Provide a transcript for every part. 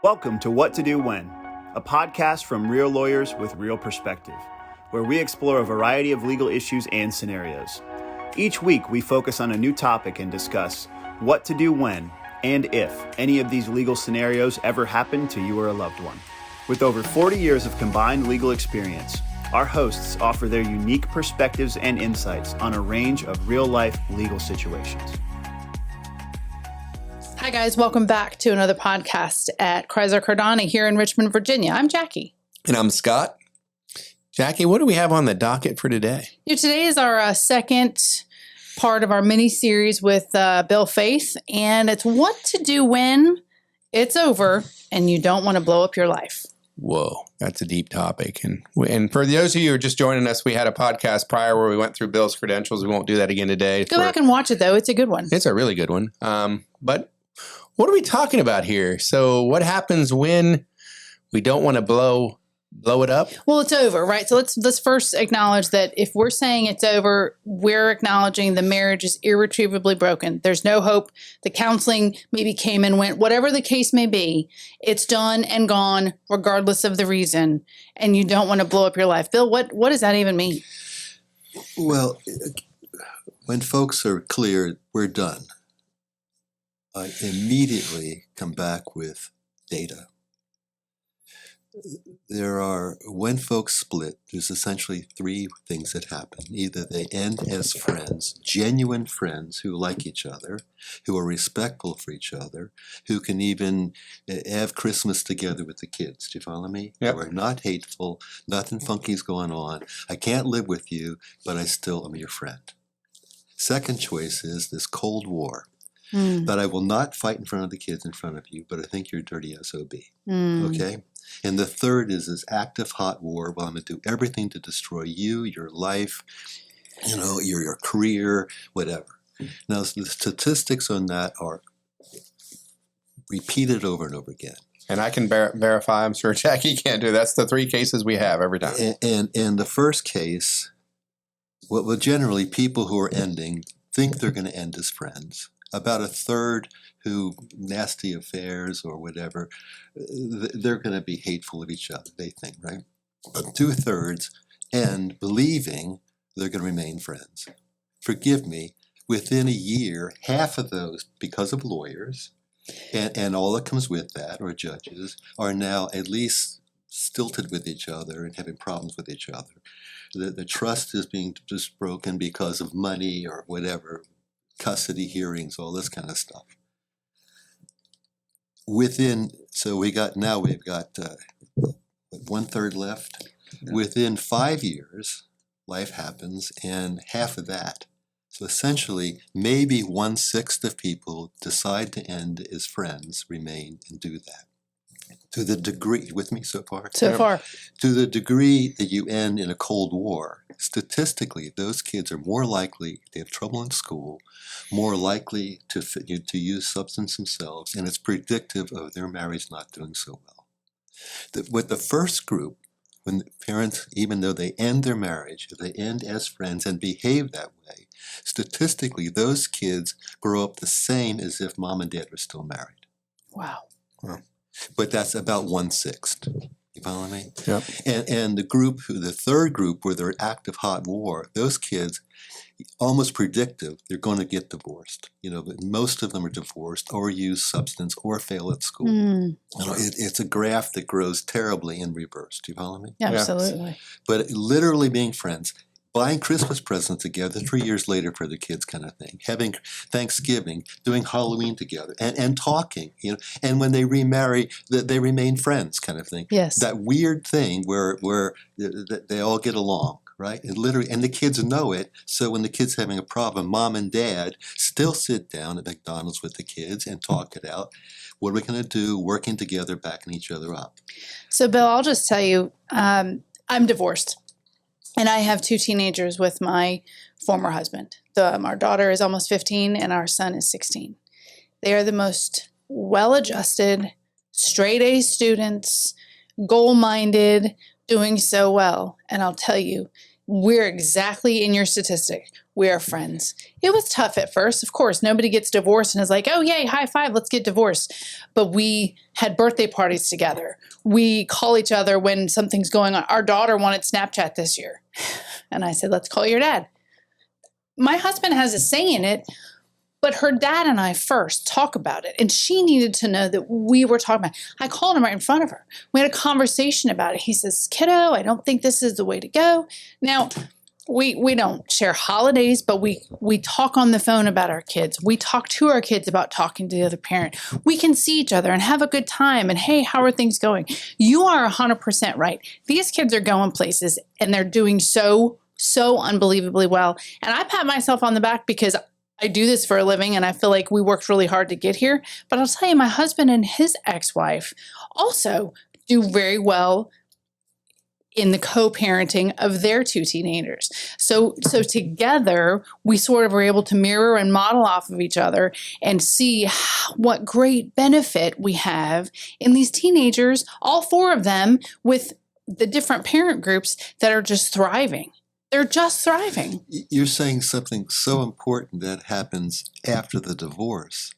Welcome to What to Do When, a podcast from real lawyers with real perspective, where we explore a variety of legal issues and scenarios. Each week, we focus on a new topic and discuss what to do when and if any of these legal scenarios ever happen to you or a loved one. With over 40 years of combined legal experience, our hosts offer their unique perspectives and insights on a range of real-life legal situations. Hi, guys. Welcome back to another podcast at Critzer Cardani here in Richmond, Virginia. I'm Jackie. And I'm Scott. Jackie, what do we have on the docket for today? Today is our second part of our mini-series with Bill Faeth, and it's what to do when it's over and you don't want to blow up your life. Whoa, that's a deep topic. And for those of you who are just joining us, we had a podcast prior where we went through Bill's credentials. We won't do that again today. Go back and watch it, though. It's a good one. It's a really good one. But what are we talking about here? So what happens when we don't want to blow it up? Well, it's over, right? So let's first acknowledge that if we're saying it's over, we're acknowledging the marriage is irretrievably broken. There's no hope. The counseling maybe came and went. Whatever the case may be, it's done and gone regardless of the reason, and you don't want to blow up your life. Bill, what does that even mean? Well, when folks are clear, we're done, I immediately come back with data. When folks split, there's essentially three things that happen. Either they end as friends, genuine friends who like each other, who are respectful for each other, who can even have Christmas together with the kids. Do you follow me? Yep. Who are not hateful, nothing funky's going on. I can't live with you, but I still am your friend. Second choice is this Cold War. That I will not fight in front of the kids in front of you, but I think you're a dirty SOB. Okay? And the third is this active hot war. Well, I'm going to do everything to destroy you, your life, your career, whatever. Now, the statistics on that are repeated over and over again. And I can verify, I'm sure Jackie can't do. That's the three cases we have every time. And the first case, well, generally people who are ending think they're going to end as friends. About a third who nasty affairs or whatever, they're going to be hateful of each other, they think, right? But 2/3 end believing they're going to remain friends. Forgive me, within a year, half of those, because of lawyers, and all that comes with that, or judges, are now at least stilted with each other and having problems with each other. The trust is being just broken because of money or whatever, custody hearings, all this kind of stuff. We've got 1/3 left. Yeah. Within 5 years, life happens, and half of that. So essentially, maybe 1/6 of people decide to end as friends, remain, and do that. To the degree, with me so far? So far. To the degree that you end in a Cold War, statistically, those kids are more likely to have trouble in school, more likely to use substance themselves, and it's predictive of their marriage not doing so well. With the first group, when the parents, even though they end their marriage, if they end as friends and behave that way, statistically, those kids grow up the same as if mom and dad were still married. Wow. But that's about 1/6. You follow me? Yep. And the third group, where they're active hot war, those kids, almost predictive, they're going to get divorced. But most of them are divorced or use substance or fail at school. It's a graph that grows terribly in reverse. Do you follow me? Absolutely. Yeah. But literally being friends, buying Christmas presents together 3 years later for the kids kind of thing, having Thanksgiving, doing Halloween together, and talking, and when they remarry, they remain friends kind of thing. Yes. That weird thing where they all get along, right? And the kids know it, so when the kid's having a problem, mom and dad still sit down at McDonald's with the kids and talk it out. What are we going to do? Working together, backing each other up. So, Bill, I'll just tell you, I'm divorced. And I have 2 teenagers with my former husband. Our daughter is almost 15 and our son is 16. They are the most well-adjusted, straight-A students, goal-minded, doing so well. And I'll tell you, we're exactly in your statistic. We are friends. It was tough at first. Of course, nobody gets divorced and is like, oh, yay, high five, let's get divorced. But we had birthday parties together. We call each other when something's going on. Our daughter wanted Snapchat this year. And I said, let's call your dad. My husband has a say in it, but her dad and I first talk about it. And she needed to know that we were talking about it. I called him right in front of her. We had a conversation about it. He says, kiddo, I don't think this is the way to go. Now, we don't share holidays, but we talk on the phone about our kids. We talk to our kids about talking to the other parent. We can see each other and have a good time. And hey, how are things going? You are 100% right. These kids are going places and they're doing so unbelievably well. And I pat myself on the back because I do this for a living and I feel like we worked really hard to get here. But I'll tell you, my husband and his ex-wife also do very well in the co-parenting of their 2 teenagers. So together, we sort of were able to mirror and model off of each other and see what great benefit we have in these teenagers, all 4 of them with the different parent groups that are just thriving. They're just thriving. You're saying something so important that happens after the divorce.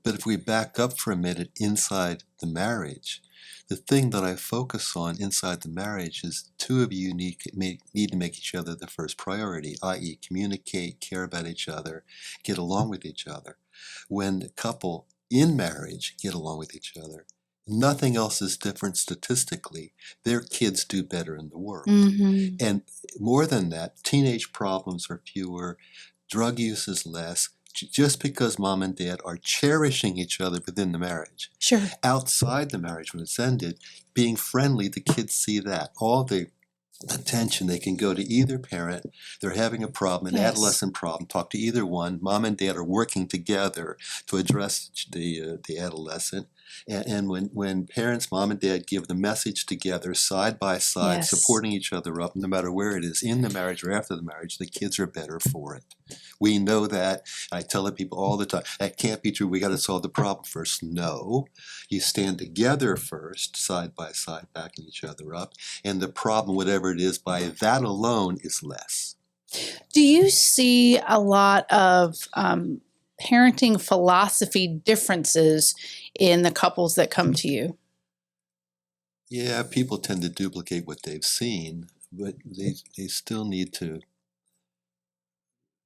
But if we back up for a minute inside the marriage, the thing that I focus on inside the marriage is 2 of you need to make each other the first priority, i.e. communicate, care about each other, get along with each other. When the couple in marriage get along with each other, nothing else is different statistically. Their kids do better in the world. Mm-hmm. And more than that, teenage problems are fewer, drug use is less, just because mom and dad are cherishing each other within the marriage. Sure. Outside the marriage, when it's ended, being friendly, the kids see that. All the attention, they can go to either parent. They're having a problem, an adolescent problem, talk to either one. Mom and dad are working together to address the adolescent. And when parents, mom and dad, give the message together, side by side, supporting each other up, no matter where it is, in the marriage or after the marriage, the kids are better for it. We know that. I tell the people all the time, that can't be true. We got to solve the problem first. No. You stand together first, side by side, backing each other up. And the problem, whatever it is, by that alone is less. Do you see a lot of parenting philosophy differences in the couples that come to you? Yeah, people tend to duplicate what they've seen, but they still need to.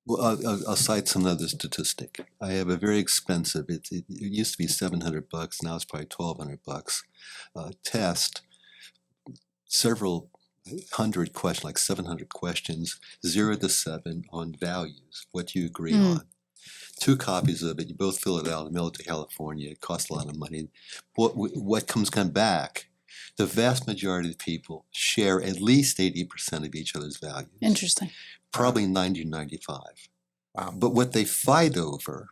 Well, I'll cite some other statistic. I have a very expensive, it used to be $700, now it's probably $1,200, test, several hundred questions, like 700 questions, 0 to 7 on values, what you agree on. 2 copies of it, you both fill it out, mail it to California, it costs a lot of money. What comes back, the vast majority of people share at least 80% of each other's values. Interesting. Probably 90, 95. Wow. But what they fight over,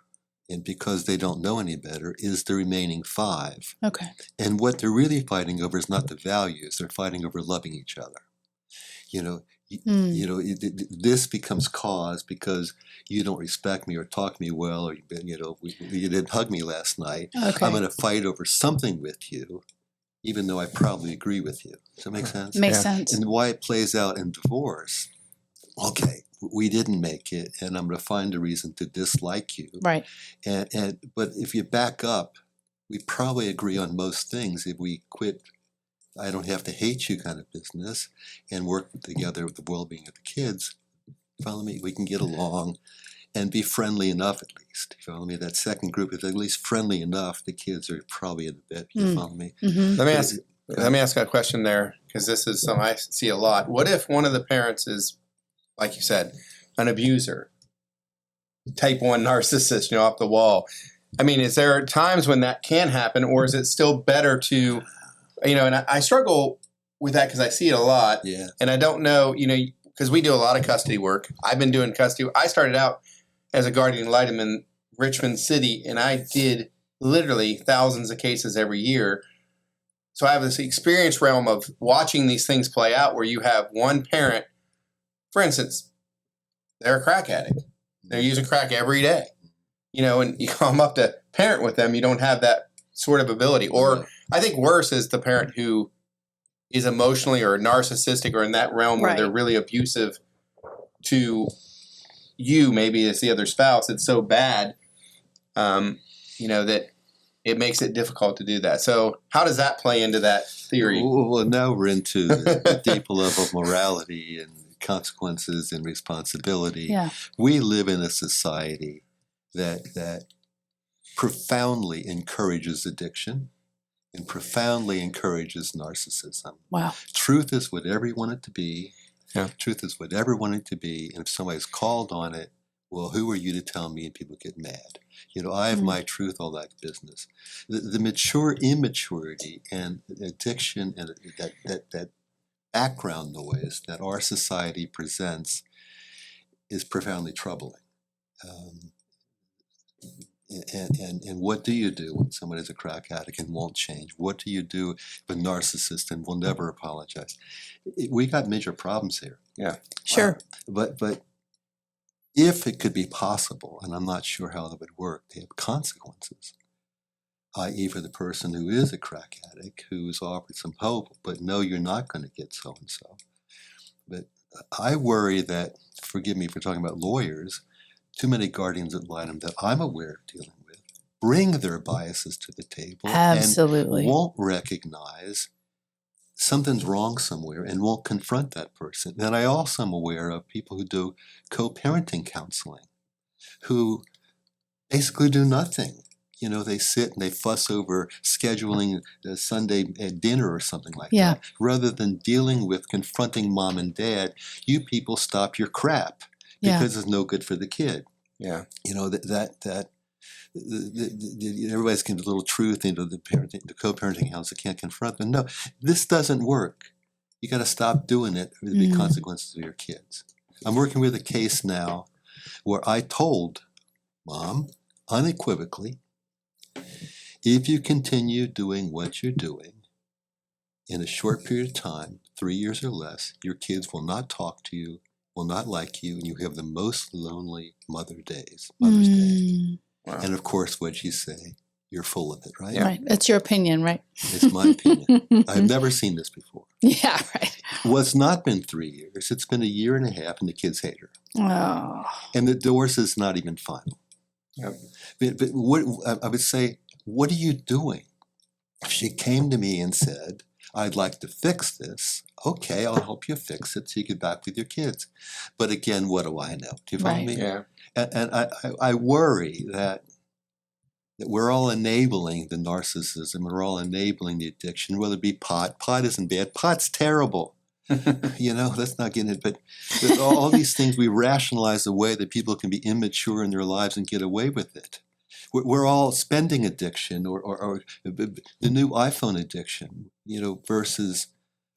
and because they don't know any better, is the remaining 5. Okay. And what they're really fighting over is not the values, they're fighting over loving each other. This becomes cause because you don't respect me or talk to me well, or you didn't hug me last night. Okay. I'm going to fight over something with you, even though I probably agree with you. Does that make sense? Makes sense. And why it plays out in divorce. Okay, we didn't make it, and I'm going to find a reason to dislike you. Right. But if you back up, we probably agree on most things. If we quit, I don't have to hate you kind of business, and work together with the well-being of the kids, follow me? We can get along and be friendly enough, at least. You follow me? That second group, if they're at least friendly enough, the kids are probably in the bed. You follow me? Mm-hmm. Let me ask a question there, because this is something I see a lot. What if one of the parents is, like you said, an abuser, type 1 narcissist, off the wall? I mean, is there times when that can happen, or is it still better to, and I struggle with that because I see it a lot. Yeah. And I don't know, because we do a lot of custody work. I've been doing custody. I started out as a guardian ad litem in Richmond City, and I did literally thousands of cases every year. So I have this experience realm of watching these things play out where you have one parent, for instance, they're a crack addict. They're using crack every day, and you come up to parent with them, you don't have that sort of ability. Or I think worse is the parent who is emotionally or narcissistic or in that realm where they're really abusive to you, maybe as the other spouse, it's so bad, that it makes it difficult to do that. So how does that play into that theory? Well, now we're into the deeper level of morality and consequences and responsibility. Yeah. We live in a society that profoundly encourages addiction and profoundly encourages narcissism. Wow. Truth is whatever you want it to be. Yeah. Truth is whatever you want it to be. And if somebody's called on it, well, who are you to tell me? And people get mad. I have my truth, all that business. The mature immaturity and addiction and that background noise that our society presents is profoundly troubling. And what do you do when someone is a crack addict and won't change? What do you do if a narcissist and will never apologize? We got major problems here. Yeah. Sure. But if it could be possible, and I'm not sure how that would work, to have consequences, i.e. for the person who is a crack addict, who's offered some hope, but no, you're not going to get so-and-so. But I worry that, forgive me for talking about lawyers, too many guardians ad litem that I'm aware of dealing with bring their biases to the table Absolutely. and won't recognize something's wrong somewhere and won't confront that person. And I also am aware of people who do co-parenting counseling who basically do nothing. They sit and they fuss over scheduling a Sunday dinner or something like that. Rather than dealing with confronting mom and dad, you people stop your crap because it's no good for the kid. Yeah. Everybody's getting a little truth into the co-parenting house. They can't confront them. No, this doesn't work. You got to stop doing it for the consequences of your kids. I'm working with a case now where I told mom unequivocally, if you continue doing what you're doing in a short period of time, 3 years or less, your kids will not talk to you, will not like you, and you have the most lonely Mother's Day. Wow. And of course, what'd she say? You're full of it, right? Right. That's your opinion, right? It's my opinion. I've never seen this before. Yeah, right. Well, it's not been 3 years. It's been 1.5 years, and the kids hate her. Oh. And the divorce is not even final. Yep. But what I would say, what are you doing? She came to me and said, I'd like to fix this. Okay, I'll help you fix it so you get back with your kids. But again, what do I know? Do you follow me? Yeah. And I worry that we're all enabling the narcissism. We're all enabling the addiction, whether it be pot. Pot isn't bad. Pot's terrible. Let's not get into it. But all these things, we rationalize away that people can be immature in their lives and get away with it. We're all spending addiction or the new iPhone addiction, versus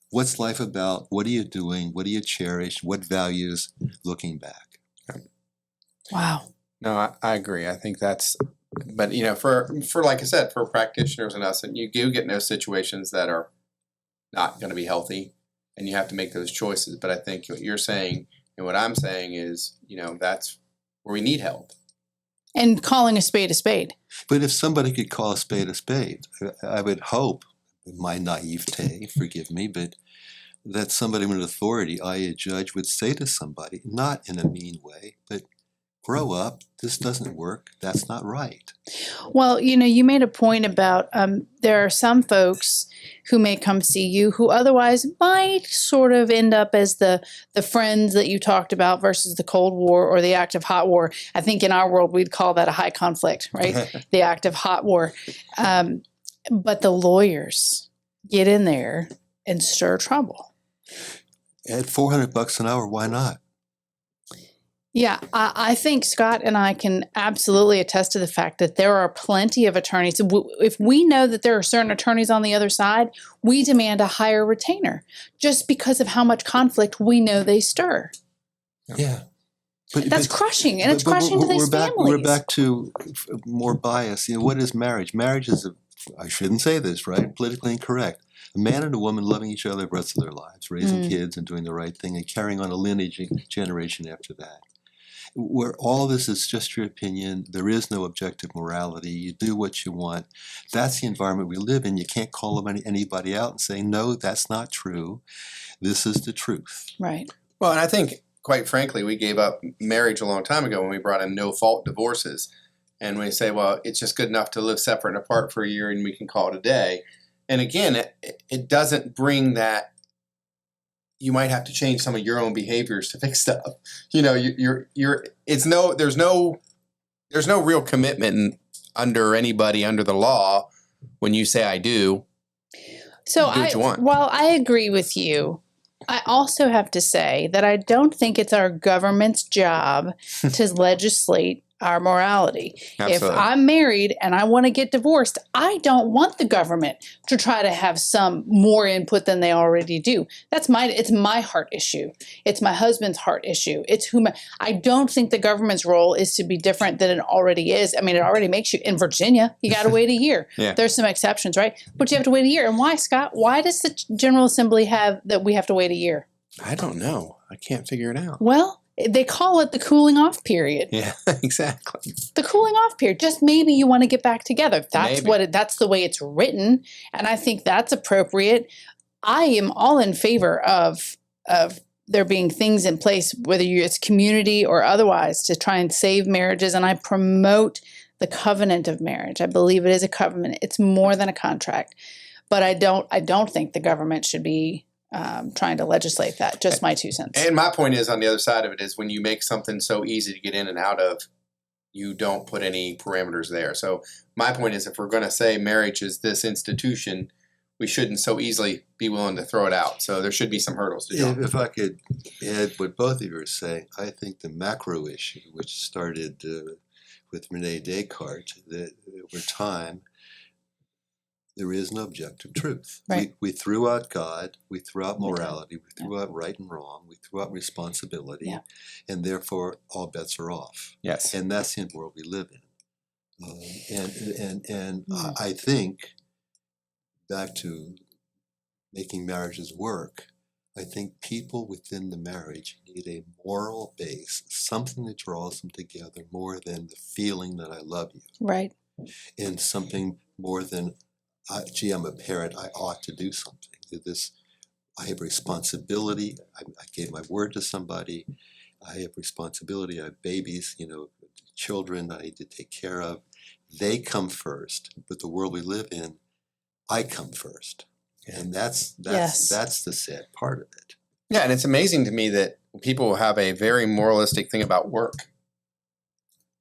what's life about? What are you doing? What do you cherish? What values looking back? Wow. No, I agree. I think that's, but for like I said, for practitioners and us, and you do get in those situations that are not going to be healthy, and you have to make those choices. But I think what you're saying and what I'm saying is, that's where we need help. And calling a spade a spade. But if somebody could call a spade, I would hope, my naivete, forgive me, but that somebody with authority, i.e. a judge, would say to somebody, not in a mean way, but grow up, this doesn't work, that's not right. Well, you made a point about there are some folks who may come see you who otherwise might sort of end up as the friends that you talked about versus the Cold War or the active hot war. I think in our world we'd call that a high conflict, right? The active hot war. But the lawyers get in there and stir trouble. At $400 an hour, why not? Yeah, I think Scott and I can absolutely attest to the fact that there are plenty of attorneys. If we know that there are certain attorneys on the other side, we demand a higher retainer just because of how much conflict we know they stir. Yeah. That's crushing, and it's crushing to these families. We're back to more bias. What is marriage? Marriage is I shouldn't say this, right? Politically incorrect. A man and a woman loving each other the rest of their lives, raising kids and doing the right thing and carrying on a lineage generation after that. Where all this is just your opinion, there is no objective morality, you do what you want. That's the environment we live in. You can't call anybody out and say, no, that's not true. This is the truth. Right. Well, and I think quite frankly, we gave up marriage a long time ago when we brought in no-fault divorces. And we say, well, it's just good enough to live separate and apart for a year and we can call it a day. And again, it doesn't bring that. You might have to change some of your own behaviors to fix stuff. You know, there's no real commitment under anybody under the law when you say I do. So do what you want. While I agree with you, I also have to say that I don't think it's our government's job to legislate our morality. Absolutely. If I'm married and I want to get divorced, I don't want the government to try to have some more input than they already do. It's my heart issue. It's my husband's heart issue. I don't think the government's role is to be different than it already is. I mean, it already makes you, in Virginia, you got to wait a year. Yeah. There's some exceptions, right? But you have to wait a year. And why, Scott? Why does the General Assembly have that we have to wait a year? I don't know. I can't figure it out. Well, they call it the cooling off period. Yeah, exactly. The cooling off period. Just maybe you want to get back together. That's Maybe. that's the way it's written, and I think that's appropriate. I am all in favor of there being things in place, whether it's community or otherwise, to try and save marriages. And I promote the covenant of marriage. I believe it is a covenant. It's more than a contract. But I don't think the government should be trying to legislate that. Just my 2 cents. And my point is, on the other side of it, is when you make something so easy to get in and out of, you don't put any parameters there. So my point is, if we're going to say marriage is this institution, we shouldn't so easily be willing to throw it out. So there should be some hurdles to jump. If I could add what both of you are saying, I think the macro issue, which started with Rene Descartes, that over time, there is no objective truth. Right. We threw out God, we threw out morality, we threw out right and wrong, we threw out responsibility, and therefore all bets are off. Yes. And that's the world we live in. I think, back to making marriages work, I think people within the marriage need a moral base, something that draws them together more than the feeling that I love you. Right. And something more than, gee, I'm a parent, I ought to do something. I have responsibility. I gave my word to somebody. I have responsibility. I have babies, children I need to take care of. They come first, but the world we live in, I come first. And that's the sad part of it. Yeah, and it's amazing to me that people have a very moralistic thing about work.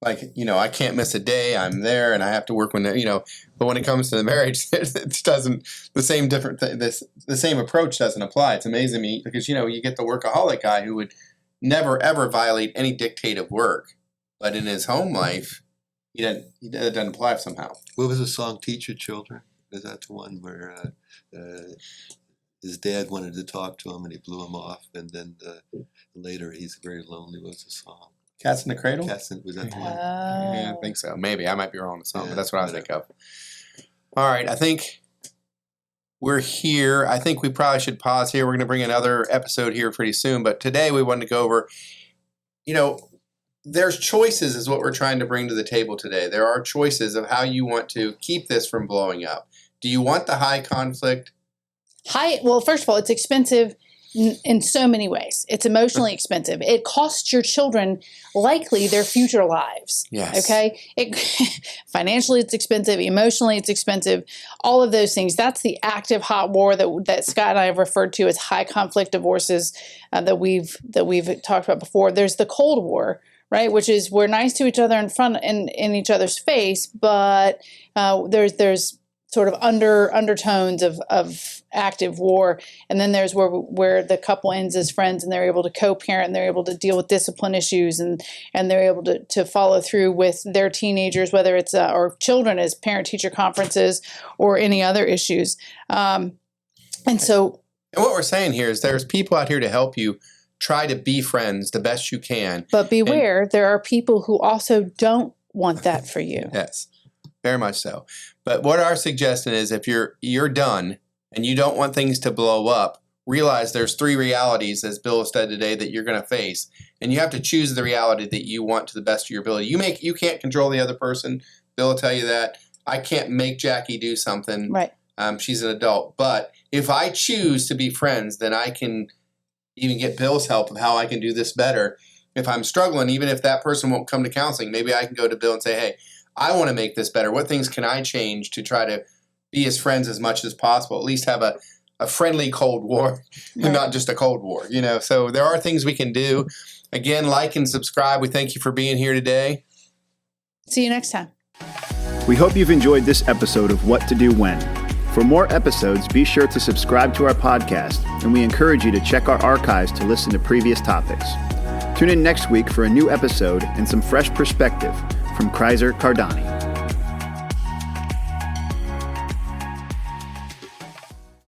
Like, I can't miss a day. I'm there, and I have to work when But when it comes to the marriage, it doesn't. The same approach doesn't apply. It's amazing to me because you get the workaholic guy who would never ever violate any dictate of work, but in his home life, it doesn't apply somehow. What was the song "Teach Your Children"? Is that the one where his dad wanted to talk to him and he blew him off, and then later he's very lonely? What was the song? Cats in the Cradle? Was that the one? Yeah, I think so. Maybe. I might be wrong on the song, but that's what I think of. All right. I think we're here. I think we probably should pause here. We're going to bring another episode here pretty soon. But today we wanted to go over, there's choices is what we're trying to bring to the table today. There are choices of how you want to keep this from blowing up. Do you want the high conflict? Well, first of all, it's expensive in so many ways. It's emotionally expensive. It costs your children likely their future lives. Yes. Okay? Financially, it's expensive. Emotionally, it's expensive. All of those things. That's the active hot war that Scott and I have referred to as high conflict divorces that we've talked about before. There's the Cold War, right? Which is we're nice to each other in each other's face, but there's sort of undertones of active war. And then there's where the couple ends as friends and they're able to co-parent and they're able to deal with discipline issues and they're able to follow through with their teenagers, whether it's or children as parent-teacher conferences or any other issues. And what we're saying here is there's people out here to help you try to be friends the best you can. But beware, there are people who also don't want that for you. Yes. Very much so. But what our suggestion is, if you're done and you don't want things to blow up, realize there's 3 realities, as Bill said today, that you're going to face. And you have to choose the reality that you want to the best of your ability. You can't control the other person. Bill will tell you that. I can't make Jackie do something. Right. She's an adult. But if I choose to be friends, then I can even get Bill's help of how I can do this better. If I'm struggling, even if that person won't come to counseling, maybe I can go to Bill and say, hey, I want to make this better. What things can I change to try to be as friends as much as possible? At least have a friendly Cold War and not just a Cold War, So there are things we can do. Again, like and subscribe. We thank you for being here today. See you next time. We hope you've enjoyed this episode of What to Do When. For more episodes, be sure to subscribe to our podcast, and we encourage you to check our archives to listen to previous topics. Tune in next week for a new episode and some fresh perspective from Critzer Cardani.